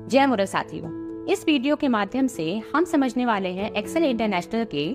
जय मुरा साथियों, इस वीडियो के माध्यम से हम समझने वाले हैं एक्सेल इंटरनेशनल के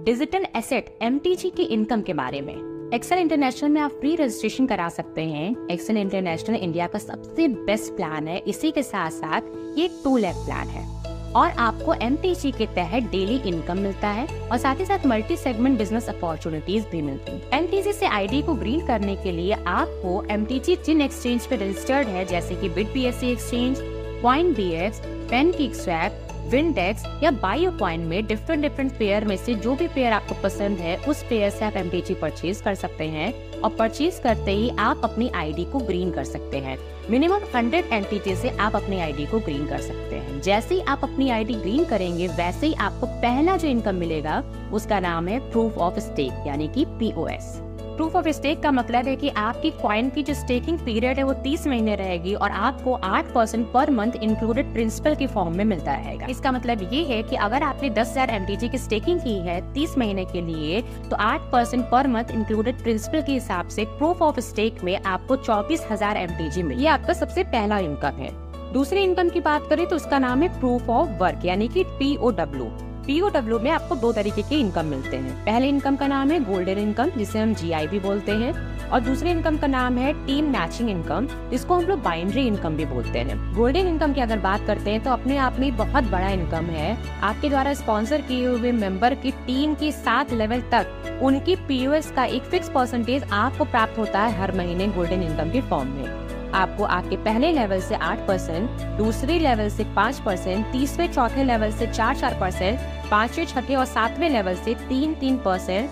डिजिटल एसेट (MTG) की इनकम के बारे में। एक्सेल इंटरनेशनल में आप फ्री रजिस्ट्रेशन करा सकते हैं। एक्सेल इंटरनेशनल इंडिया का सबसे बेस्ट प्लान है। इसी के साथ साथ ये 2 लाख प्लान है और आपको MTG के तहत डेली इनकम मिलता है और साथ ही साथ मल्टी सेगमेंट बिजनेस अपॉर्चुनिटीज भी मिलती हैं। MTG से आईडी को ग्रीन करने के लिए आपको MTG जिन एक्सचेंज पे रजिस्टर्ड है जैसे कि BitBSC exchange, Coinbase, PancakeSwap, Windex या BioCoin में डिफरेंट पेयर में से जो भी पेयर आपको पसंद है उस पेयर से आप MTG परचेज कर सकते हैं और परचेज करते ही आप अपनी आईडी को ग्रीन कर सकते हैं। मिनिमम 100 MTG से आप अपनी आईडी को ग्रीन कर सकते हैं। जैसे ही आप अपनी आईडी ग्रीन करेंगे वैसे ही आपको पहला जो इनकम मिलेगा उसका नाम है प्रूफ ऑफ स्टेक यानी कि POS। प्रूफ ऑफ स्टेक का मतलब है कि आपकी कॉइन की जो स्टेकिंग पीरियड है वो 30 महीने रहेगी और आपको 8% पर मंथ इंक्लूडेड प्रिंसिपल के फॉर्म में मिलता रहेगा। इसका मतलब ये है कि अगर आपने 10,000 MTG की स्टेकिंग की है 30 महीने के लिए तो 8% पर मंथ इंक्लूडेड प्रिंसिपल के हिसाब से प्रूफ ऑफ स्टेक में आपको 24,000 MTG मिले। ये आपका सबसे पहला इनकम है। दूसरी इनकम की बात करें तो उसका नाम है प्रूफ ऑफ वर्क यानी कि POW में आपको 2 तरीके के इनकम मिलते हैं। पहले इनकम का नाम है गोल्डन इनकम जिसे हम GI भी बोलते हैं और दूसरे इनकम का नाम है टीम मैचिंग इनकम जिसको हम लोग बाइनरी इनकम भी बोलते हैं। गोल्डन इनकम की अगर बात करते हैं तो अपने आप में बहुत बड़ा इनकम है। आपके द्वारा स्पॉन्सर किए हुए मेंबर की टीम की 7 लेवल तक उनकी POS का एक फिक्स परसेंटेज आपको प्राप्त होता है हर महीने गोल्डन इनकम के फॉर्म में। आपको आपके पहले लेवल से 8%, दूसरे लेवल से 5%, तीसरे चौथे लेवल से 4%, पांचवे छठे और 7वें लेवल से 3%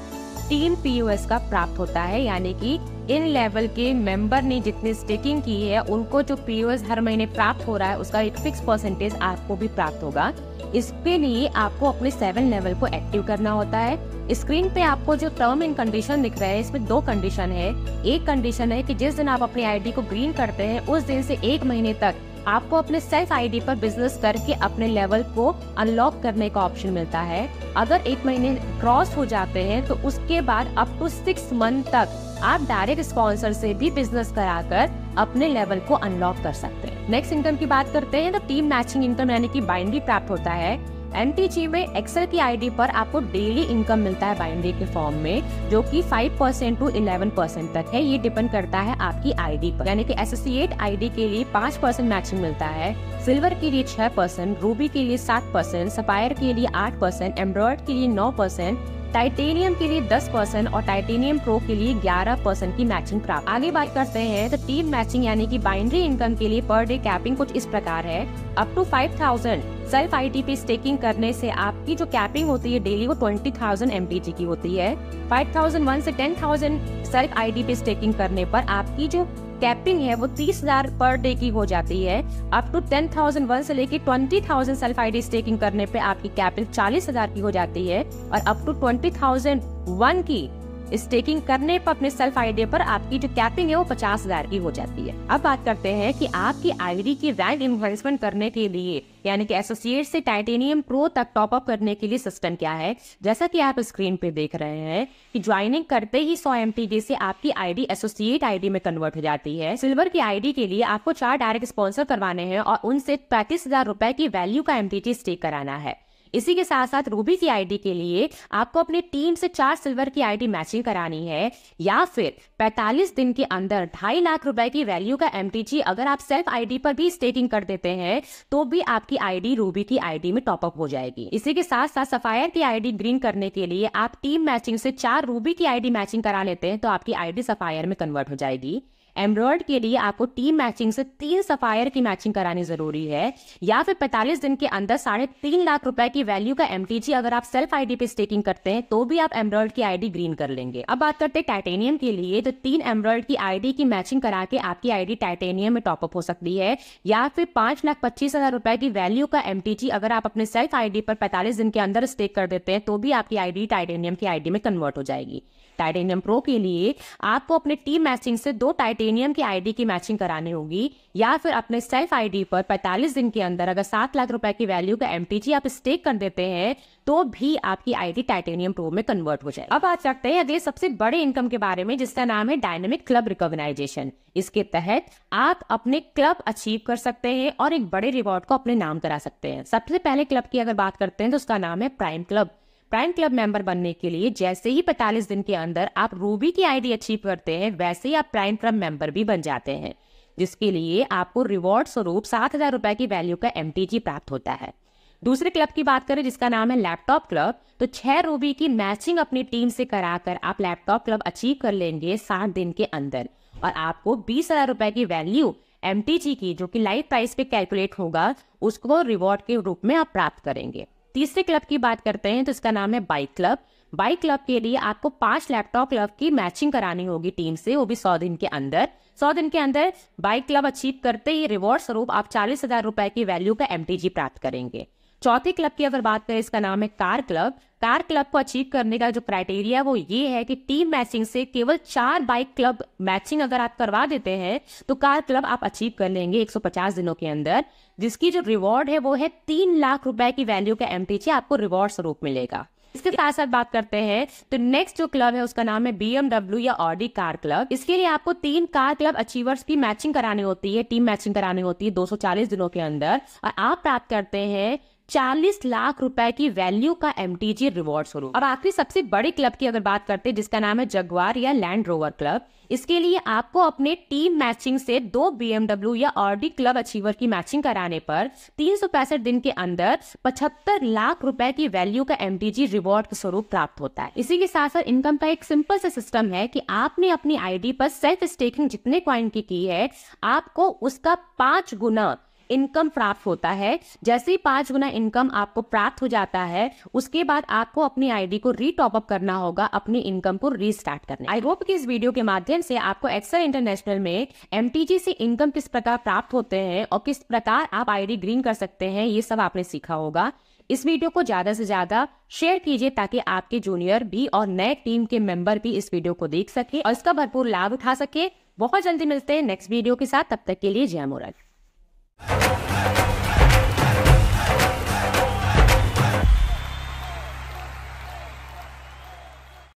टीम POS का प्राप्त होता है। यानी कि इन लेवल के मेंबर ने जितनी स्टेकिंग की है उनको जो POS हर महीने प्राप्त हो रहा है उसका एक फिक्स परसेंटेज आपको भी प्राप्त होगा। इसके लिए आपको अपने 7 लेवल को एक्टिव करना होता है। स्क्रीन पे आपको जो टर्म एंड कंडीशन दिख रहा है इसमें 2 कंडीशन है। एक कंडीशन है कि जिस दिन आप अपनी आईडी को ग्रीन करते हैं उस दिन से 1 महीने तक आपको अपने सेल्फ आईडी पर बिजनेस करके अपने लेवल को अनलॉक करने का ऑप्शन मिलता है। अगर 1 महीने क्रॉस हो जाते हैं तो उसके बाद अप टू 6 मंथ तक आप डायरेक्ट स्पॉन्सर से भी बिजनेस कराकर अपने लेवल को अनलॉक कर सकते हैं। नेक्स्ट इनकम की बात करते हैं तो टीम मैचिंग इनकम यानी कि बाइनरी प्राप्त होता है। MTG में एक्सेल की आईडी पर आपको डेली इनकम मिलता है बाइनरी के फॉर्म में जो कि 5% to 11% तक है। ये डिपेंड करता है आपकी आईडी पर। यानी कि एसोसिएट आईडी के लिए 5% मैचिंग मिलता है, सिल्वर के लिए 6%, रूबी के लिए 7%, सफायर के लिए 8%, एम्ब्रॉयड के लिए 9%, टाइटेनियम के लिए 10% और टाइटेनियम प्रो के लिए 11% की मैचिंग प्राप्त। आगे बात करते हैं तो टीम मैचिंग यानी कि बाइनरी इनकम के लिए पर डे कैपिंग कुछ इस प्रकार है। अप टू 5,000 सेल्फ आईडी पे स्टेकिंग करने से आपकी जो कैपिंग होती है डेली वो 20,000 MTG की होती है। 5,001 से 10,000 सेल्फ आईडी पे स्टेकिंग करने पर आपकी जो कैपिंग है वो 30,000 पर डे की हो जाती है। अप टू 10,001 से लेके 20,000 सेल्फ आईडी स्टेकिंग करने पे आपकी कैपिंग 40,000 की हो जाती है और अप टू 20,001 की स्टेकिंग करने पर अपने सेल्फ आईडी पर आपकी जो कैपिंग है वो 50,000 की हो जाती है। अब बात करते हैं कि आपकी आईडी की रैंक इन्वेस्टमेंट करने के लिए यानी कि एसोसिएट से टाइटेनियम प्रो तक टॉप अप करने के लिए सिस्टम क्या है। जैसा कि आप स्क्रीन पे देख रहे हैं कि ज्वाइनिंग करते ही 100 MTG से आपकी आईडी एसोसिएट आईडी में कन्वर्ट हो जाती है। सिल्वर की आईडी के लिए आपको 4 डायरेक्ट स्पॉन्सर करवाने हैं और उनसे 35,000 रुपए की वैल्यू का MTG स्टेक कराना है। इसी के साथ साथ रूबी की आईडी के लिए आपको अपनी टीम से 4 सिल्वर की आईडी मैचिंग करानी है या फिर 45 दिन के अंदर 2.5 लाख रुपए की वैल्यू का MTG अगर आप सेल्फ आईडी पर भी स्टेकिंग कर देते हैं तो भी आपकी आईडी रूबी की आईडी में टॉप अप हो जाएगी। इसी के साथ साथ सफायर की आईडी ग्रीन करने के लिए आप टीम मैचिंग से 4 रूबी की आईडी मैचिंग करा लेते हैं तो आपकी आईडी सफायर में कन्वर्ट हो जाएगी। एम्ब्रॉयड के लिए आपको टीम मैचिंग से 3 सफायर की मैचिंग करानी जरूरी है या फिर 45 दिन के अंदर 3.5 लाख रुपए की वैल्यू का MTG अगर आप सेल्फ आईडी पे स्टेकिंग करते हैं तो भी आप एम्ब्रॉयड की आईडी ग्रीन कर लेंगे। अब बात करते हैं टाइटेनियम के लिए तो 3 एम्ब्रॉयड की आईडी की मैचिंग करा के आपकी आईडी टाइटेनियम में टॉप अप हो सकती है या फिर 5,25,000 रुपए की वैल्यू का MTG अगर आप अपने सेल्फ आईडी पर 45 दिन के अंदर स्टेक कर देते हैं तो भी आपकी आईडी टाइटेनियम की आईडी में कन्वर्ट हो जाएगी। टाइटेनियम प्रो के लिए आपको अपने टीम मैचिंग से 2 टाइटेनियम टाइटेनियम की आईडी की मैचिंग करानी होगी या फिर अपने सेल्फ आईडी पर 45 दिन के अंदर अगर 7 लाख रुपए की वैल्यू का एमटीजी आप स्टेक कर देते हैं तो भी आपकी आईडी टाइटेनियम प्रो में कन्वर्ट हो जाए। अब बात करते हैं अगले सबसे बड़े इनकम के बारे में, जिसका नाम है डायनेमिक क्लब रिकॉग्नाइजेशन। इसके तहत आप अपने क्लब अचीव कर सकते हैं और एक बड़े रिवॉर्ड को अपने नाम करा सकते हैं। सबसे पहले क्लब की अगर बात करते हैं तो उसका नाम है prime club. Prime club member बनने के लिए जैसे ही 45 दिन के अंदर आप रूबी की आईडी अचीव करते हैं वैसे ही आप प्राइम क्लब मेंबर भी बन जाते हैं, जिसके लिए आपको रिवॉर्ड स्वरूप 7,000 रुपए की वैल्यू का एमटीजी प्राप्त होता है। दूसरे क्लब की बात करें जिसका नाम है लैपटॉप क्लब, तो 6 रूबी की मैचिंग अपनी टीम से कराकर आप लैपटॉप क्लब अचीव कर लेंगे 60 दिन के अंदर और आपको 20,000 रुपए की वैल्यू एमटीजी की, जो कि लाइव प्राइस पे कैलकुलेट होगा, उसको रिवॉर्ड के रूप में आप प्राप्त करेंगे। तीसरे क्लब की बात करते हैं तो इसका नाम है बाइक क्लब। बाइक क्लब के लिए आपको 5 लैपटॉप क्लब की मैचिंग करानी होगी टीम से, वो भी 100 दिन के अंदर। 100 दिन के अंदर बाइक क्लब अचीव करते ही रिवॉर्ड स्वरूप आप 40,000 रुपए की वैल्यू का एमटीजी प्राप्त करेंगे। चौथे क्लब की अगर बात करें, इसका नाम है कार क्लब। कार क्लब को अचीव करने का जो क्राइटेरिया वो ये है कि टीम मैचिंग से केवल 4 बाइक क्लब मैचिंग अगर आप करवा देते हैं तो कार क्लब आप अचीव कर लेंगे 150 दिनों के अंदर, जिसकी जो रिवॉर्ड है वो है 3 लाख रुपए की वैल्यू का एमटीजी आपको रिवॉर्ड स्वरूप मिलेगा। इसके साथ साथ बात करते हैं तो नेक्स्ट जो क्लब है उसका नाम है BMW या ऑडी कार क्लब। इसके लिए आपको 3 कार क्लब अचीवर्स की मैचिंग करानी होती है, टीम मैचिंग करानी होती है 240 दिनों के अंदर और आप प्राप्त करते हैं 40 लाख रुपए की वैल्यू का एमटीजी रिवॉर्ड स्वरूप। अब आखिरी सबसे बड़े क्लब की अगर बात करते हैं जिसका नाम है जगुआर या लैंड रोवर क्लब। इसके लिए आपको अपने टीम मैचिंग से 2 BMW या ऑडी क्लब अचीवर की मैचिंग कराने पर 365 दिन के अंदर 75 लाख रुपए की वैल्यू का एमटीजी रिवॉर्ड के स्वरूप प्राप्त होता है। इसी के साथ साथ इनकम का एक सिंपल सा सिस्टम है कि आपने अपनी आईडी पर सेल्फ स्टेकिंग जितने कॉइन की है आपको उसका 5 गुना इनकम प्राप्त होता है। जैसे ही 5 गुना इनकम आपको प्राप्त हो जाता है उसके बाद आपको अपनी आईडी को रीटॉप अप करना होगा अपनी इनकम को रीस्टार्ट करने। आई होप कि इस वीडियो के माध्यम से आपको एक्सेल इंटरनेशनल में एमटीजी से इनकम किस प्रकार प्राप्त होते हैं और किस प्रकार आप आईडी ग्रीन कर सकते हैं ये सब आपने सीखा होगा। इस वीडियो को ज्यादा से ज्यादा शेयर कीजिए ताकि आपके जूनियर भी और नए टीम के मेंबर भी इस वीडियो को देख सके और इसका भरपूर लाभ उठा सके। बहुत जल्दी मिलते हैं नेक्स्ट वीडियो के साथ, तब तक के लिए जय मुराद।